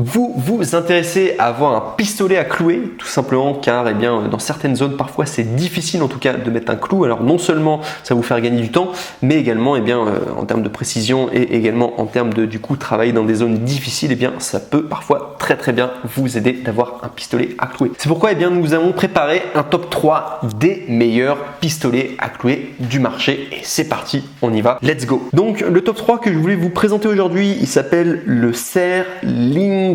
Vous vous intéressez à avoir un pistolet à clouer, tout simplement car eh bien, dans certaines zones parfois c'est difficile en tout cas de mettre un clou. Alors non seulement ça va vous faire gagner du temps, mais également eh bien, en termes de précision et également en termes de du coup travailler dans des zones difficiles, eh bien, ça peut parfois très bien vous aider d'avoir un pistolet à clouer. C'est pourquoi eh bien, nous avons préparé un top 3 des meilleurs pistolets à clouer du marché et c'est parti, on y va, let's go. Donc le top 3 que je voulais vous présenter aujourd'hui, il s'appelle le Serlingui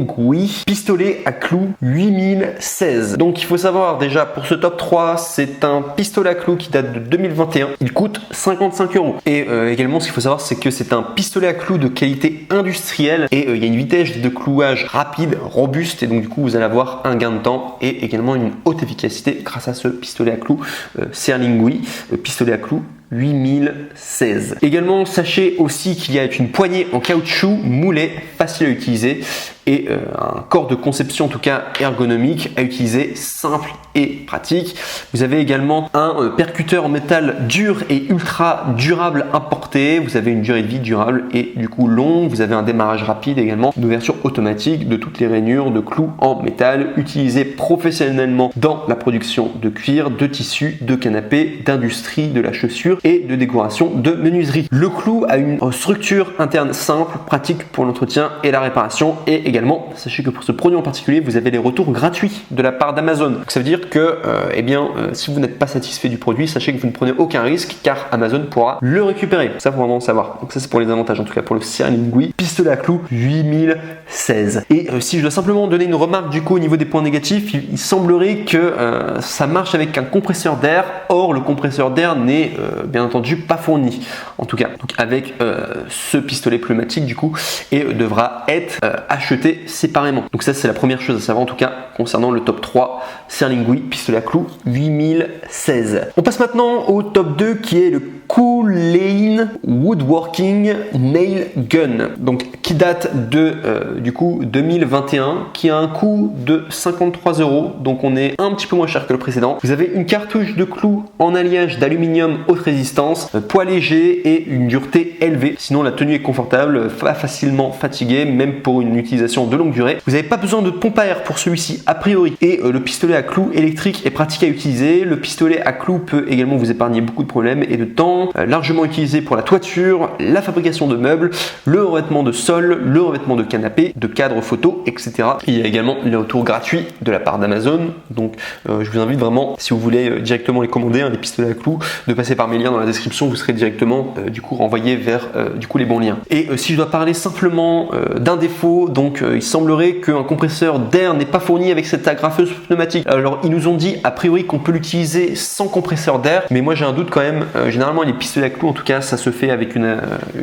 pistolet à clous 8016. Donc il faut savoir déjà pour ce top 3, c'est un pistolet à clous qui date de 2021. Il coûte 55 €. Et également ce qu'il faut savoir, c'est que c'est un pistolet à clous de qualité industrielle et il y a une vitesse de clouage rapide, robuste et donc du coup vous allez avoir un gain de temps et également une haute efficacité grâce à ce pistolet à clous Serlingui pistolet à clous 8016. Également, sachez aussi qu'il y a une poignée en caoutchouc moulée, facile à utiliser et un corps de conception en tout cas ergonomique à utiliser, simple et pratique. Vous avez également un percuteur en métal dur et ultra durable importé. Vous avez une durée de vie durable et du coup longue. Vous avez un démarrage rapide également, une ouverture automatique de toutes les rainures de clous en métal, utilisé professionnellement dans la production de cuir, de tissus, de canapés, d'industrie, de la chaussure et de décoration de menuiserie. Le clou a une structure interne simple, pratique pour l'entretien et la réparation et également, sachez que pour ce produit en particulier, vous avez les retours gratuits de la part d'Amazon. Donc ça veut dire que si vous n'êtes pas satisfait du produit, sachez que vous ne prenez aucun risque car Amazon pourra le récupérer. Ça, faut vraiment savoir. Donc ça, c'est pour les avantages en tout cas pour le Serlingui pistolet à clous 8016. Et si je dois simplement donner une remarque du coup au niveau des points négatifs, il semblerait que ça marche avec un compresseur d'air. Or, le compresseur d'air n'est bien entendu pas fourni en tout cas donc avec ce pistolet pneumatique du coup et devra être acheté séparément. Donc ça c'est la première chose à savoir en tout cas concernant le top 3 Serlingui pistolet à clous 8016. On passe maintenant au top 2 qui est le Coolein Woodworking Nail Gun, donc qui date de du coup 2021, qui a un coût de 53 €, donc on est un petit peu moins cher que le précédent. Vous avez une cartouche de clous en alliage d'aluminium haute résistance, poids léger et une dureté élevée. Sinon la tenue est confortable, pas facilement fatigué, même pour une utilisation de longue durée. Vous n'avez pas besoin de pompe à air pour celui-ci a priori et le pistolet à clous électrique est pratique à utiliser. Le pistolet à clous peut également vous épargner beaucoup de problèmes et de temps. Largement utilisé pour la toiture, la fabrication de meubles, le revêtement de sol, le revêtement de canapé, de cadres photo, etc. Il y a également les retours gratuits de la part d'Amazon. Donc je vous invite vraiment, si vous voulez directement les commander, des pistolets à clous, de passer par mes liens dans la description. Vous serez directement du coup renvoyé vers du coup les bons liens. Et si je dois parler simplement d'un défaut, donc il semblerait qu'un compresseur d'air n'est pas fourni avec cette agrafeuse pneumatique. Alors ils nous ont dit a priori qu'on peut l'utiliser sans compresseur d'air, mais moi j'ai un doute quand même. Généralement les pistolets à clous en tout cas ça se fait avec une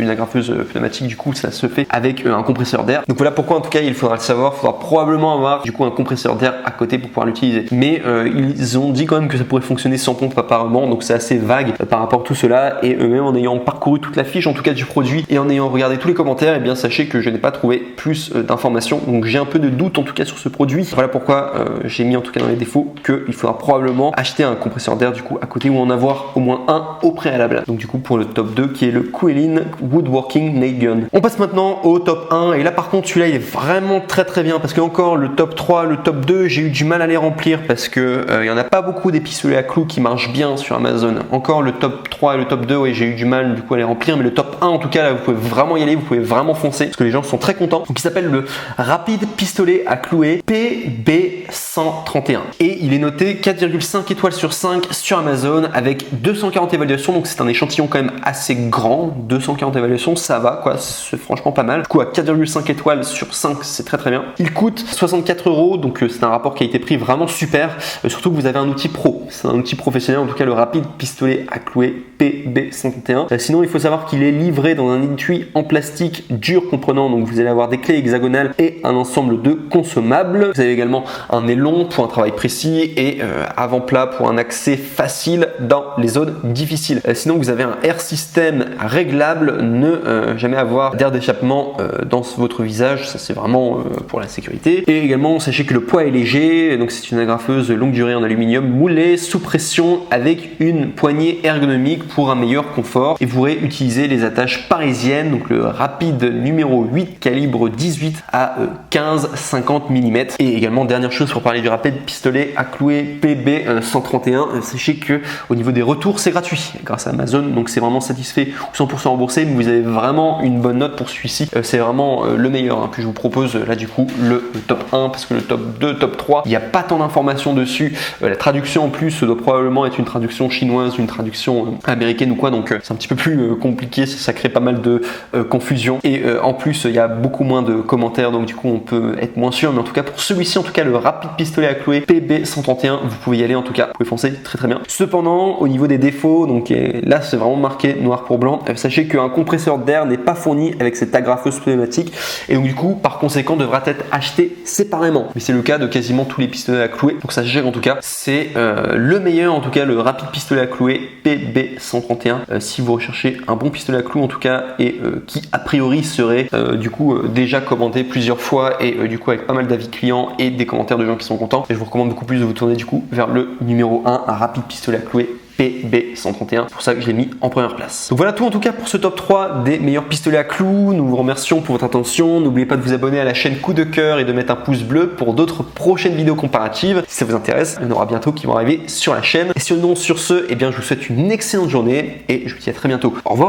agrafeuse pneumatique, du coup ça se fait avec un compresseur d'air. Donc voilà pourquoi en tout cas il faudra le savoir, il faudra probablement avoir du coup un compresseur d'air à côté pour pouvoir l'utiliser. Mais ils ont dit quand même que ça pourrait fonctionner sans pompe apparemment, donc c'est assez vague par rapport à tout cela et eux-mêmes en ayant parcouru toute la fiche en tout cas du produit et en ayant regardé tous les commentaires, et bien sachez que je n'ai pas trouvé plus d'informations, donc j'ai un peu de doute en tout cas sur ce produit. Voilà pourquoi j'ai mis en tout cas dans les défauts qu'il faudra probablement acheter un compresseur d'air du coup à côté ou en avoir au moins un au préalable. Donc du coup pour le top 2 qui est le Coolein Woodworking Nail Gun. On passe maintenant au top 1 et là par contre celui-là il est vraiment très bien parce que encore le top 3, le top 2 j'ai eu du mal à les remplir parce que il n'y en a pas beaucoup des pistolets à clous qui marchent bien sur Amazon. Encore le top 3 et le top 2 ouais, j'ai eu du mal du coup à les remplir, mais le top 1 en tout cas là vous pouvez vraiment y aller, vous pouvez vraiment foncer parce que les gens sont très contents. Donc il s'appelle le Rapide Pistolet à clouer PB131 et il est noté 4,5 étoiles sur 5 sur Amazon avec 240 évaluations, donc c'est un échantillon quand même assez grand. 240 évaluations ça va quoi, c'est franchement pas mal. Du coup à 4,5 étoiles sur 5 c'est très bien. Il coûte 64 €, donc c'est un rapport qualité-prix vraiment super, surtout que vous avez un outil pro, c'est un outil professionnel en tout cas le Rapide Pistolet à clouer PB131. Sinon il faut savoir qu'il est livré dans un étui en plastique dur comprenant, donc vous allez avoir des clés hexagonales et un ensemble de consommables. Vous avez également un nylon pour un travail précis et avant-plat pour un accès facile dans les zones difficiles. Sinon exemple vous avez un air system réglable, ne jamais avoir d'air d'échappement dans votre visage, ça c'est vraiment pour la sécurité. Et également sachez que le poids est léger, donc c'est une agrafeuse longue durée en aluminium moulée sous pression avec une poignée ergonomique pour un meilleur confort. Et vous pourrez utiliser les attaches parisiennes, donc le rapide numéro 8 calibre 18 à 15-50 mm. Et également dernière chose pour parler du rapide pistolet à clouer PB131, sachez que au niveau des retours c'est gratuit grâce à Amazon, donc c'est vraiment satisfait ou 100% remboursé, mais vous avez vraiment une bonne note pour celui-ci. C'est vraiment le meilleur que je vous propose là du coup, le top 1, parce que le top 2, top 3, il n'y a pas tant d'informations dessus. La traduction en plus doit probablement être une traduction chinoise, une traduction américaine ou quoi, donc c'est un petit peu plus compliqué, ça crée pas mal de confusion. Et en plus il y a beaucoup moins de commentaires, donc du coup on peut être moins sûr, mais en tout cas pour celui-ci, en tout cas le rapide pistolet à clouer PB131, vous pouvez y aller, en tout cas vous pouvez foncer très bien. Cependant au niveau des défauts, donc là c'est vraiment marqué noir pour blanc, sachez qu'un compresseur d'air n'est pas fourni avec cette agrafeuse pneumatique, et donc du coup par conséquent devra être acheté séparément, mais c'est le cas de quasiment tous les pistolets à clouer, donc sachez qu'en tout cas c'est le meilleur, en tout cas le rapide pistolet à clouer PB131 si vous recherchez un bon pistolet à clous en tout cas, et qui a priori serait du coup déjà commandé plusieurs fois, et du coup avec pas mal d'avis clients et des commentaires de gens qui sont contents. Et je vous recommande beaucoup plus de vous tourner du coup vers le numéro 1, un rapide pistolet à clouer PB131, c'est pour ça que je l'ai mis en première place. Donc voilà tout en tout cas pour ce top 3 des meilleurs pistolets à clous. Nous vous remercions pour votre attention, n'oubliez pas de vous abonner à la chaîne Coup de Cœur et de mettre un pouce bleu pour d'autres prochaines vidéos comparatives. Si ça vous intéresse, il y en aura bientôt qui vont arriver sur la chaîne. Et sinon sur ce, eh bien je vous souhaite une excellente journée et je vous dis à très bientôt. Au revoir.